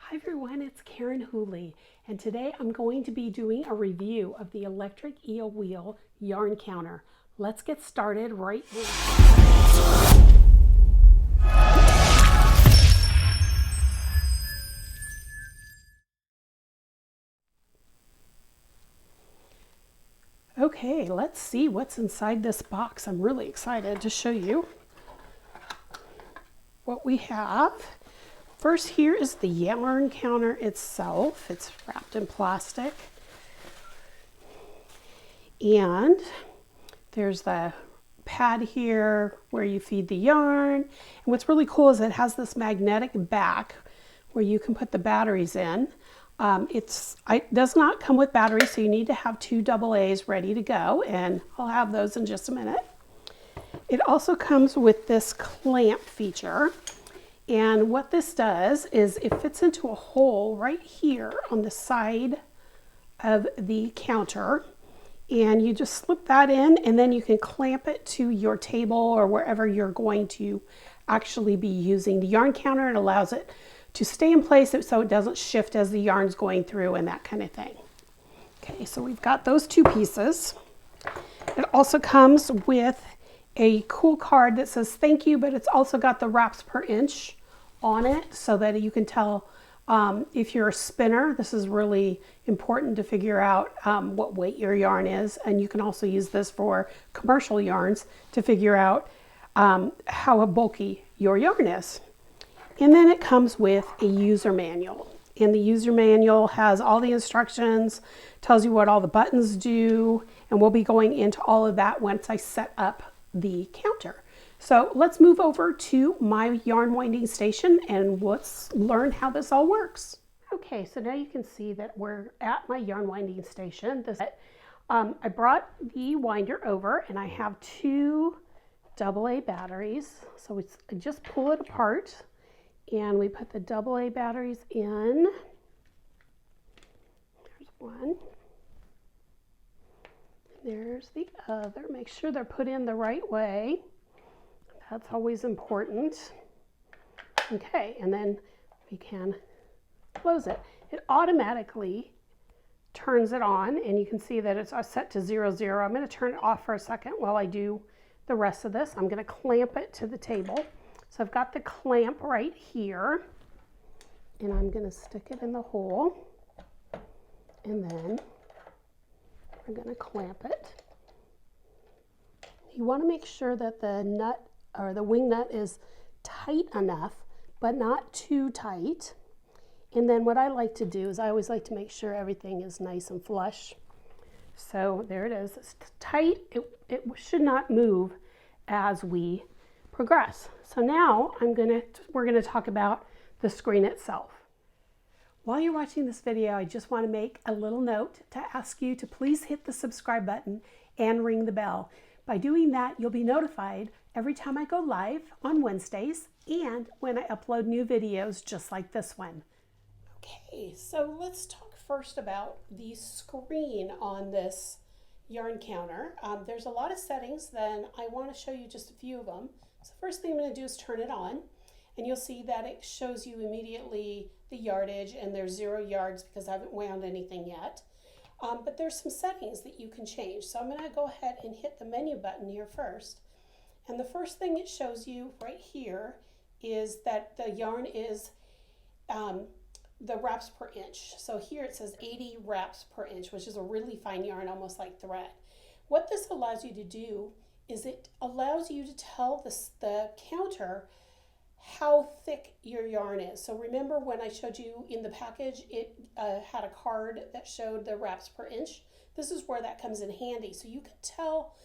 Hi everyone, it's Karen Whooley, and today I'm going to be doing a review of the electric eel wheel yarn counter. Let's get started right now. Okay, let's see what's inside this box. I'm really excited to show you what we have. First, here is the yarn counter itself. It's wrapped in plastic. And there's the pad here where you feed the yarn. And what's really cool is it has this magnetic back where you can put the batteries in. It does not come with batteries, so you need to have two AA's ready to go, and I'll have those in just a minute. It also comes with this clamp feature. And what this does is it fits into a hole right here on the side of the counter. And you just slip that in, and then you can clamp it to your table or wherever you're going to actually be using the yarn counter. It allows it to stay in place so it doesn't shift as the yarn's going through and that kind of thing. Okay, so we've got those two pieces. It also comes with a cool card that says thank you, but it's also got the wraps per inch on it so that you can tell if you're a spinner. This is really important to figure out what weight your yarn is, and you can also use this for commercial yarns to figure out how bulky your yarn is. And then it comes with a user manual, and the user manual has all the instructions, tells you what all the buttons do, and we'll be going into all of that once I set up the counter. So let's move over to my yarn winding station and let's learn how this all works. Okay, so now you can see that we're at my yarn winding station. I brought the winder over, and I have two AA batteries. So I just pull it apart, and we put the AA batteries in. There's one. There's the other. Make sure they're put in the right way. That's always important. Okay, and then we can close it. It automatically turns it on, and you can see that it's set to 0, 0. I'm going to turn it off for a second while I do the rest of this. I'm going to clamp it to the table. So I've got the clamp right here, and I'm going to stick it in the hole, and then we're going to clamp it. You want to make sure that the nut or the wing nut is tight enough, but not too tight. And then what I like to do is I always like to make sure everything is nice and flush. So there it is. It's tight. It should not move as we progress. So now we're gonna talk about the screen itself. While you're watching this video, I just want to make a little note to ask you to please hit the subscribe button and ring the bell. By doing that, you'll be notified every time I go live on Wednesdays and when I upload new videos just like this one. Okay, so let's talk first about the screen on this yarn counter. There's a lot of settings, then I want to show you just a few of them. So first thing I'm going to do is turn it on, and you'll see that it shows you immediately the yardage, and there's 0 yards because I haven't wound anything yet. But there's some settings that you can change. So I'm going to go ahead and hit the menu button here first. And the first thing it shows you right here is that the yarn is the wraps per inch. So here it says 80 wraps per inch, which is a really fine yarn, almost like thread. What this allows you to do is it allows you to tell the counter how thick your yarn is. So remember when I showed you in the package, it had a card that showed the wraps per inch. This is where that comes in handy. So you can tell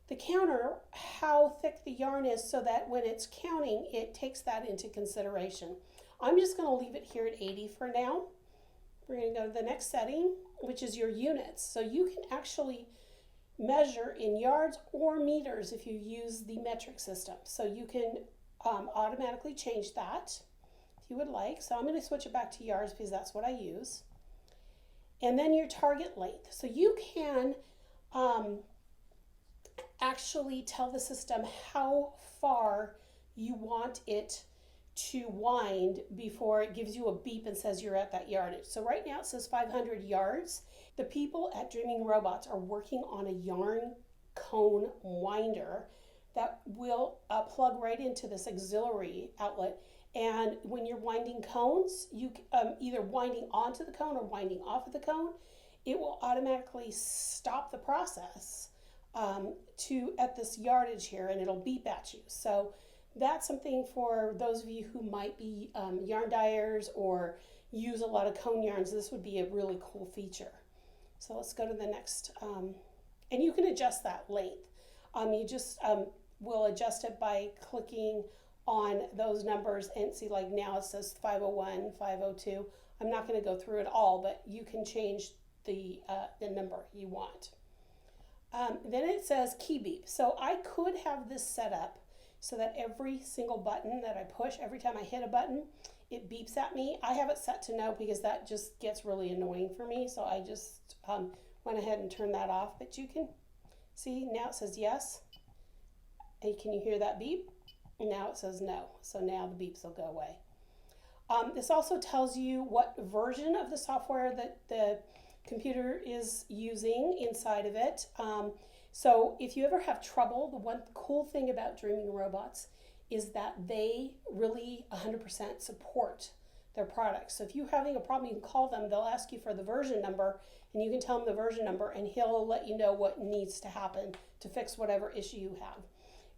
the counter how thick the yarn is so that when it's counting, it takes that into consideration. I'm just going to leave it here at 80 for now. We're going to go to the next setting, which is your units. So you can actually measure in yards or meters if you use the metric system. So you can automatically change that if you would like. So I'm going to switch it back to yards because that's what I use. And then your target length. So you can actually tell the system how far you want it to wind before it gives you a beep and says you're at that yardage. So right now it says 500 yards. The people at Dreaming Robots are working on a yarn cone winder that will plug right into this auxiliary outlet. And when you're winding cones, you either winding onto the cone or winding off of the cone, it will automatically stop the process at this yardage here, and it'll beep at you. So that's something for those of you who might be yarn dyers or use a lot of cone yarns. This would be a really cool feature. So let's go to the next, and you can adjust that length. You just will adjust it by clicking on those numbers and see, like now it says 501, 502. I'm not going to go through it all, but you can change the number you want. Then it says key beep. So I could have this set up so that every single button that I push, every time I hit a button, it beeps at me. I have it set to no because that just gets really annoying for me. So I just went ahead and turned that off. But you can see now it says yes. And can you hear that beep? Now it says no. So now the beeps will go away. This also tells you what version of the software that the computer is using inside of it. So if you ever have trouble, the one cool thing about Dreaming Robots is that they really 100% support their products. So if you're having a problem, you can call them. They'll ask you for the version number, and you can tell them the version number, and he'll let you know what needs to happen to fix whatever issue you have.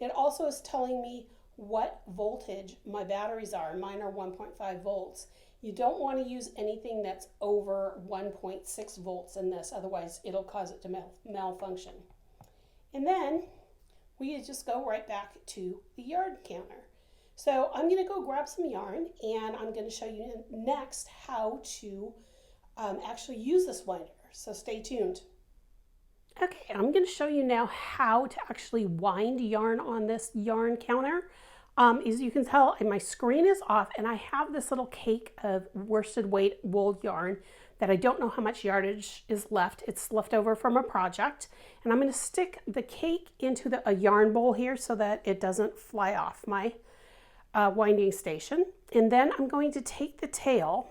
It also is telling me what voltage my batteries are. Mine are 1.5 volts. You don't want to use anything that's over 1.6 volts in this, otherwise it'll cause it to malfunction. And then we just go right back to the yarn counter. So I'm going to go grab some yarn, and I'm going to show you next how to actually use this winder. So stay tuned. Okay, I'm going to show you now how to actually wind yarn on this yarn counter. As you can tell, my screen is off, and I have this little cake of worsted weight wool yarn that I don't know how much yardage is left. It's left over from a project, and I'm going to stick the cake into a yarn bowl here so that it doesn't fly off my winding station. And then I'm going to take the tail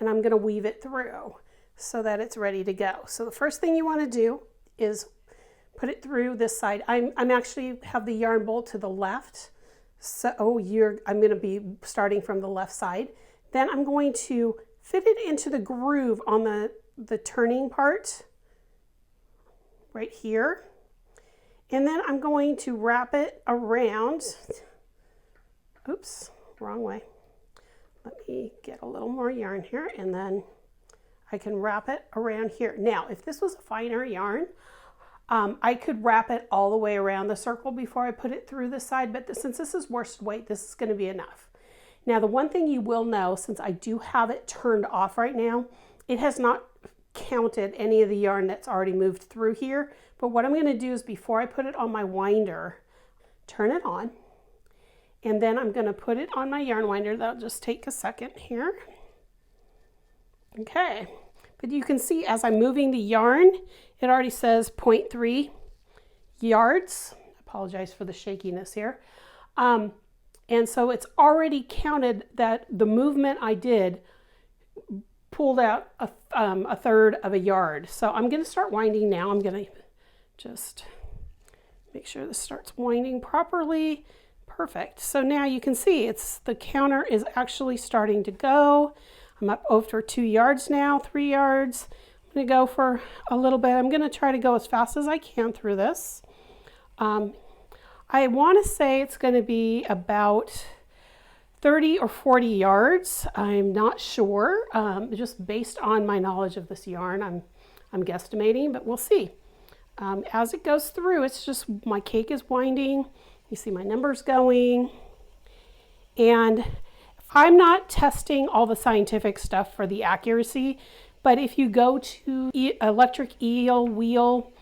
and I'm going to weave it through so that it's ready to go. So the first thing you want to do is put it through this side. I'm actually have the yarn bowl to the left. So I'm going to be starting from the left side. Then I'm going to fit it into the groove on the turning part right here. And then I'm going to wrap it around. Oops, wrong way. Let me get a little more yarn here, and then I can wrap it around here. Now, if this was a finer yarn, I could wrap it all the way around the circle before I put it through the side, but since this is worsted weight, this is going to be enough. Now, the one thing you will know, since I do have it turned off right now, it has not counted any of the yarn that's already moved through here. But what I'm going to do is before I put it on my winder, turn it on, and then I'm going to put it on my yarn winder. That'll just take a second here. Okay, but you can see as I'm moving the yarn, it already says 0.3 yards. I apologize for the shakiness here. And so it's already counted that the movement I did pulled out a third of a yard. So I'm going to start winding now. I'm going to just make sure this starts winding properly. Perfect. So now you can see the counter is actually starting to go. I'm up over 2 yards now, 3 yards. I'm going to go for a little bit. I'm going to try to go as fast as I can through this. I want to say it's going to be about 30 or 40 yards. I'm not sure, just based on my knowledge of this yarn. I'm guesstimating, but we'll see. As it goes through, it's just my cake is winding. You see my numbers going. And I'm not testing all the scientific stuff for the accuracy, but if you go to Electric Eel Wheel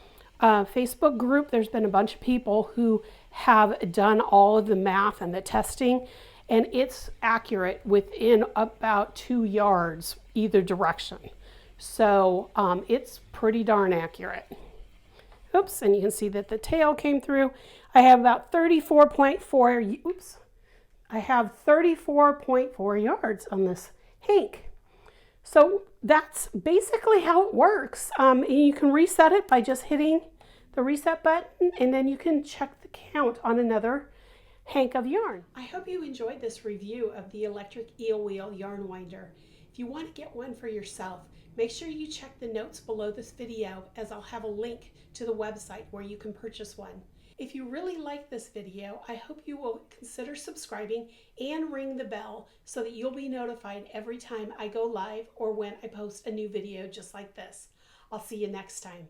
Facebook group, there's been a bunch of people who have done all of the math and the testing, and it's accurate within about 2 yards either direction. So it's pretty darn accurate. Oops, and you can see that the tail came through. I have about 34.4, oops, I have 34.4 yards on this hank. So that's basically how it works. And you can reset it by just hitting the reset button, and then you can check the count on another hank of yarn. I hope you enjoyed this review of the electric eel wheel yarn winder. If you want to get one for yourself, make sure you check the notes below this video, as I'll have a link to the website where you can purchase one. If you really like this video, I hope you will consider subscribing and ring the bell so that you'll be notified every time I go live or when I post a new video just like this. I'll see you next time.